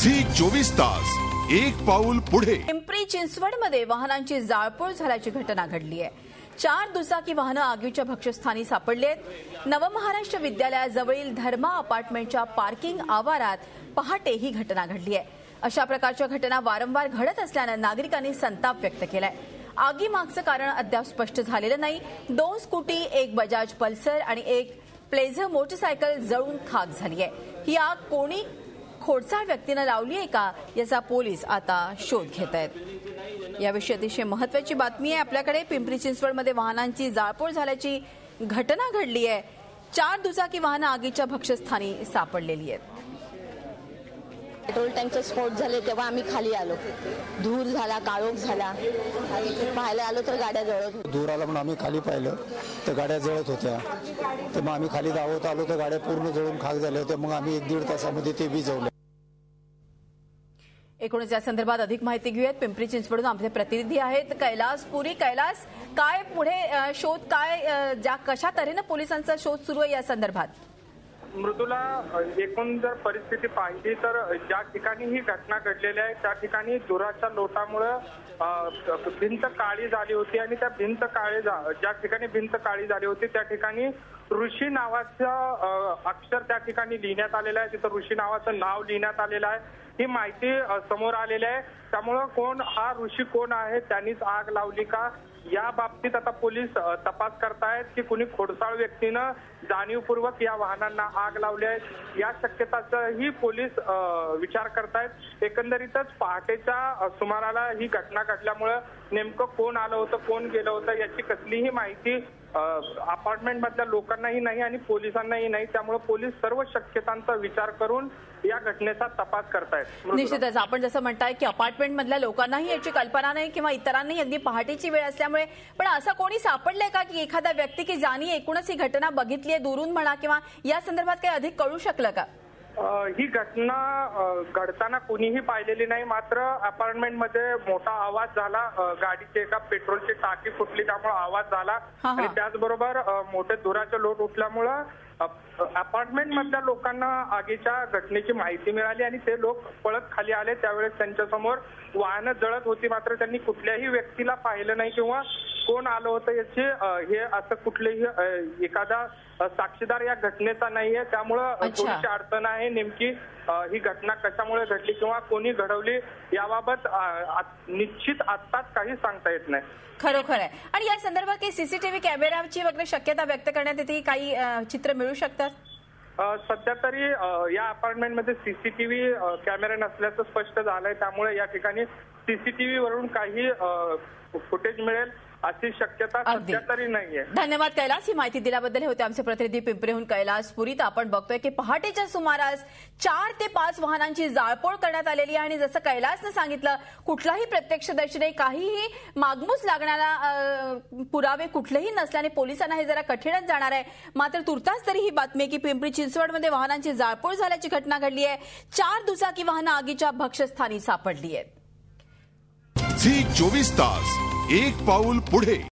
Zee 24 तास एक पाऊल पुढे। पिंपरी चिंचवडमध्ये वाहनांची जाळपोळ झाल्याची घटना घडली आहे। 4 दुचाकी वाहनं आगीच्या भक्ष्यस्थानी सापडली आहेत। नवमहाराष्ट्र विद्यालयाजवळील धर्मा अपार्टमेंटच्या पार्किंग आवारात पहाटे ही घटना घडली आहे। अशा प्रकारच्या घटना वारंवार घडत असल्याने नागरिकांनी संताप व्यक्त केलाय। आगीमागचं कारण अद्याप स्पष्ट झालेलं नाही। 2 स्कूटी, 1 बजाज पल्सर आणि 1 प्लेझर मोटरसायकल जळून खाक झाली आहे। ही आग कोणी खोडसाळ व्यक्तीने लावली आहे का याचा पोलीस आता शोध घेत आहेत। याविषयी अतिशय महत्त्वाची बातमी आहे आपल्याकडे। पिंपरी चिंचवडमध्ये वाहनांची जाळपोळ झाल्याची घटना घडली आहे। 4 दुचाकी वाहनं आगीच्या भक्ष्यस्थानी सापडलेली आहेत। पेट्रोल टँकचे स्फोट झाले तेव्हा आम्ही खाली आलो। धूर झाला, काळोख झाला। पाहायला आलो तर गाड्या जळत होत्या। धूर आला म्हणून आम्ही खाली पाहिलं तर गाड्या जळत होत्या। तर मग आम्ही खाली धावत आलो तर गाड्या पूर्ण जळून खाक झाल्या होत्या। मग आम्ही 1-1.5 तासामध्ये ते विझवले। एकूणच या संदर्भात अधिक माहिती घेऊयात। पिंपरी चिंचवडून आमचे प्रतिनिधी आहेत कैलास पुरी। कैलास, काय पुढे शोध, काय कशा तऱ्हेने पोलिसांचा शोध सुरू आहे या संदर्भात? मृदुला, एकूण जर परिस्थिती पाहिली तर ज्या ठिकाणी ही घटना घडलेली आहे त्या ठिकाणी धुराच्या लोटामुळे भिंत काळी झाली होती आणि त्या ज्या ठिकाणी भिंत काळी झाली होती त्या ठिकाणी ऋषी नावाचं अक्षर त्या ठिकाणी लिहिण्यात आलेलं आहे। तिथं ऋषी नावाचं नाव लिहिण्यात आलेलं आहे। ही माहिती समोर आलेली आहे। त्यामुळं हा ऋषी कोण आहे, त्यांनीच आग लावली का या बाबतीत आता पोलीस तपास करतायत की कुणी खोडसाळ व्यक्तीनं जाणीवपूर्वक या वाहनांना आग लावली आहे या शक्यताचाही पोलीस विचार करतायत। एकंदरीतच पहाटेच्या सुमाराला ही घटना घडल्यामुळे नेमकं कोण आलं होतं, कोण गेलं होतं याची कसलीही माहिती अपार्टमेंट मधल्या लोकांनाही नाही आणि पोलिसांनाही नाही। त्यामुळे पोलीस सर्व शक्यतांचा विचार करून या घटनेचा तपास करतायत। निश्चितच आपण जसं म्हणताय की अपार्टमेंट मधल्या लोकांनाही याची कल्पना नाही किंवा इतरांनाही अगदी पहाटेची वेळ असल्यामुळे, पण असं कोणी सापडलंय का की एखादा व्यक्ती की ज्याने एकूणच ही घटना बघितली आहे दुरून म्हणा किंवा या संदर्भात काही अधिक कळू शकलं का? ही घटना घडताना कुणीही पाहिलेली नाही। मात्र अपार्टमेंटमध्ये मोठा आवाज झाला। गाडीची एका पेट्रोलची टाकी फुटली त्यामुळे आवाज झाला आणि त्याचबरोबर मोठे धुराचे लोट उठल्यामुळे अपार्टमेंट मधल्या लोकांना आगीच्या घटनेची माहिती मिळाली आणि ते लोक पळत खाली आले। त्यावेळेस त्यांच्या समोर वाहनं जळत होती। मात्र त्यांनी कुठल्याही व्यक्तीला पाहिलं नाही किंवा कोण आलं होतं याचे हे असं कुठलेही एखादा साक्षीदार या घटनेचा नाहीये। त्यामुळं थोडीशी अडचण आहे। नेमकी ही घटना कशामुळे घडली किंवा कोणी घडवली याबाबत निश्चित आत्ताच काही सांगता येत नाही। खरोखर आहे। आणि या संदर्भात काही सीसीटीव्ही कॅमेऱ्याची वगैरे शक्यता व्यक्त करण्यात येते, काही चित्र मिळू शकतात? सध्या तरी या अपार्टमेंटमध्ये सीसीटीव्ही कॅमेरा नसल्याचं स्पष्ट झालंय। त्यामुळे या ठिकाणी सीसीटीव्ही वरून काही फुटेज मिळेल अशी शक्यता सध्या तरी नाहीये। धन्यवाद कैलास, ही माहिती दिल्याबद्दल। होते आमचे प्रतिनिधी पिंपरीहून कैलास पुरी। तर आपण बघतोय की पहाटेच्या सुमारास 4 ते 5 वाहनांची जाळपोळ करण्यात आलेली आहे आणि जसं कैलासने सांगितलं कुठलाही प्रत्यक्षदर्शी नाही, काहीही मागमूस लागणारा पुरावे कुठलेही नसल्याने पोलिसांना हे जरा कठीणच जाणार आहे। मात्र तुर्तास तरी ही बातमी आहे की पिंपरी चिंचवडमध्ये वाहनांची जाळपोळ झाल्याची घटना घडली आहे। 4 दुचाकी वाहनं आगीच्या भक्ष्यस्थानी सापडली आहेत। झी 24 तास एक पाऊल पुढे।